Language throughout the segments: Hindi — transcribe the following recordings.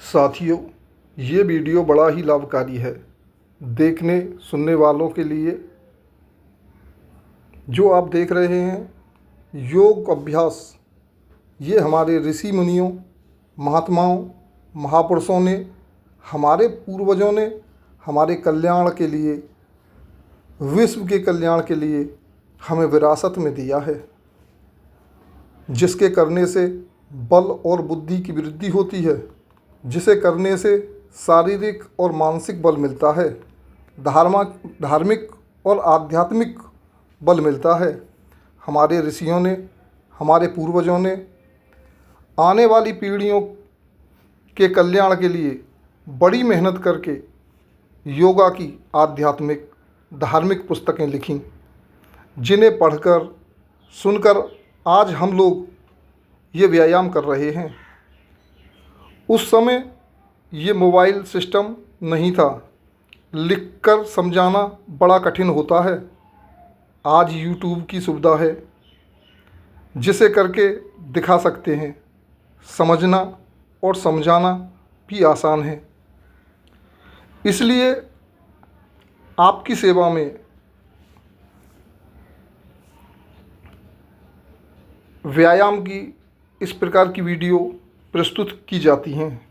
साथियों, ये वीडियो बड़ा ही लाभकारी है देखने सुनने वालों के लिए। जो आप देख रहे हैं योग अभ्यास, ये हमारे ऋषि मुनियों, महात्माओं, महापुरुषों ने, हमारे पूर्वजों ने हमारे कल्याण के लिए, विश्व के कल्याण के लिए हमें विरासत में दिया है, जिसके करने से बल और बुद्धि की वृद्धि होती है, जिसे करने से शारीरिक और मानसिक बल मिलता है, धार्मिक और आध्यात्मिक बल मिलता है। हमारे ऋषियों ने, हमारे पूर्वजों ने आने वाली पीढ़ियों के कल्याण के लिए बड़ी मेहनत करके योगा की आध्यात्मिक धार्मिक पुस्तकें लिखीं, जिन्हें पढ़कर सुनकर आज हम लोग ये व्यायाम कर रहे हैं। उस समय ये मोबाइल सिस्टम नहीं था, लिखकर समझाना बड़ा कठिन होता है। आज यूट्यूब की सुविधा है, जिसे करके दिखा सकते हैं। समझना और समझाना भी आसान है। इसलिए आपकी सेवा में व्यायाम की इस प्रकार की वीडियो प्रस्तुत की जाती हैं,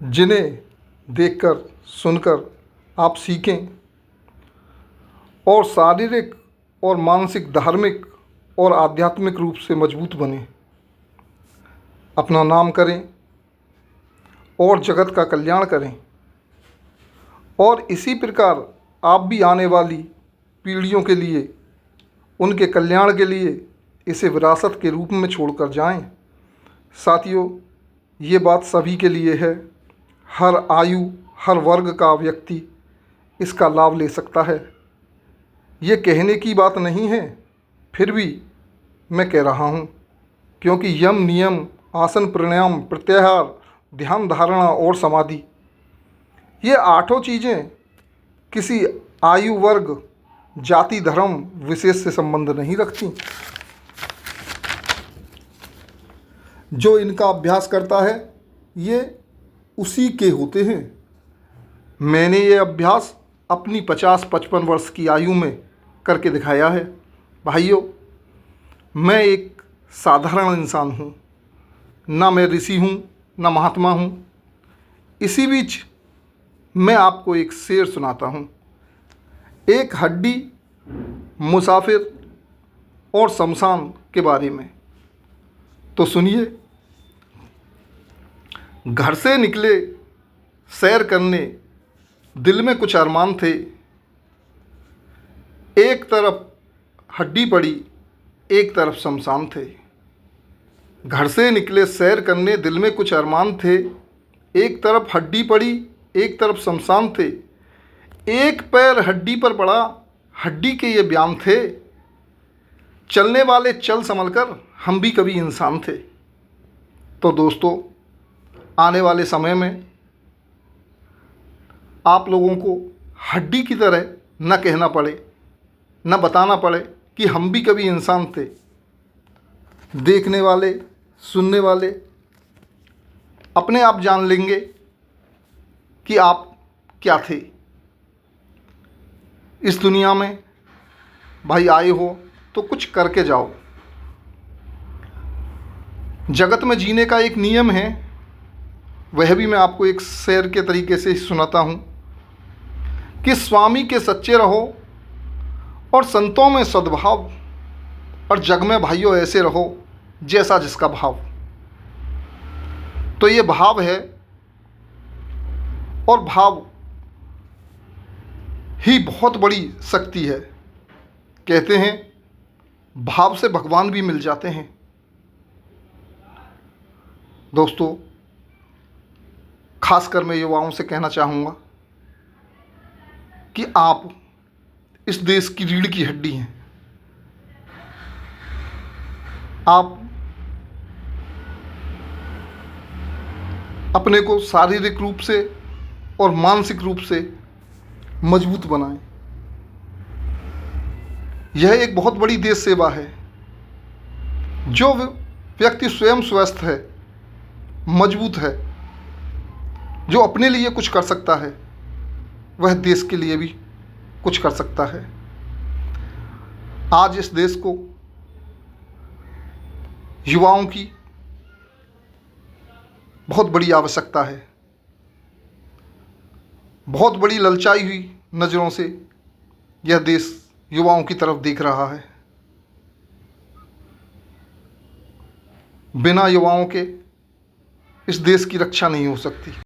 जिन्हें देखकर सुनकर आप सीखें और शारीरिक और मानसिक, धार्मिक और आध्यात्मिक रूप से मजबूत बने, अपना नाम करें और जगत का कल्याण करें। और इसी प्रकार आप भी आने वाली पीढ़ियों के लिए, उनके कल्याण के लिए इसे विरासत के रूप में छोड़कर जाएं। साथियों, ये बात सभी के लिए है। हर आयु, हर वर्ग का व्यक्ति इसका लाभ ले सकता है। ये कहने की बात नहीं है, फिर भी मैं कह रहा हूँ, क्योंकि यम, नियम, आसन, प्राणायाम, प्रत्याहार, ध्यान धारणा और समाधि, ये 8 चीज़ें किसी आयु, वर्ग, जाति, धर्म विशेष से संबंध नहीं रखती। जो इनका अभ्यास करता है ये उसी के होते हैं। मैंने ये अभ्यास अपनी 50-55 वर्ष की आयु में करके दिखाया है। भाइयों, मैं एक साधारण इंसान हूँ, ना मैं ऋषि हूँ, ना महात्मा हूँ। इसी बीच मैं आपको एक शेर सुनाता हूँ। एक हड्डी, मुसाफिर और शमशान के बारे में। तो सुनिए। घर से निकले सैर करने, दिल में कुछ अरमान थे। एक तरफ हड्डी पड़ी, एक तरफ शमशान थे। घर से निकले सैर करने, दिल में कुछ अरमान थे। एक तरफ हड्डी पड़ी, एक तरफ शमशान थे। एक पैर हड्डी पर पड़ा, हड्डी के ये बयान थे। चलने वाले चल संभल कर, हम भी कभी इंसान थे। तो दोस्तों, आने वाले समय में आप लोगों को हड्डी की तरह न कहना पड़े, न बताना पड़े कि हम भी कभी इंसान थे। देखने वाले, सुनने वाले अपने आप जान लेंगे कि आप क्या थे। इस दुनिया में भाई आए हो तो कुछ करके जाओ। जगत में जीने का एक नियम है, वह भी मैं आपको एक शेर के तरीके से सुनाता हूँ कि स्वामी के सच्चे रहो और संतों में सद्भाव, और जग में भाइयों ऐसे रहो जैसा जिसका भाव। तो ये भाव है, और भाव ही बहुत बड़ी शक्ति है। कहते हैं भाव से भगवान भी मिल जाते हैं। दोस्तों, खासकर मैं युवाओं से कहना चाहूँगा कि आप इस देश की रीढ़ की हड्डी हैं। आप अपने को शारीरिक रूप से और मानसिक रूप से मजबूत बनाएं। यह एक बहुत बड़ी देश सेवा है। जो व्यक्ति स्वयं स्वस्थ है, मजबूत है, जो अपने लिए कुछ कर सकता है वह देश के लिए भी कुछ कर सकता है। आज इस देश को युवाओं की बहुत बड़ी आवश्यकता है। बहुत बड़ी ललचाई हुई नज़रों से यह देश युवाओं की तरफ देख रहा है। बिना युवाओं के इस देश की रक्षा नहीं हो सकती।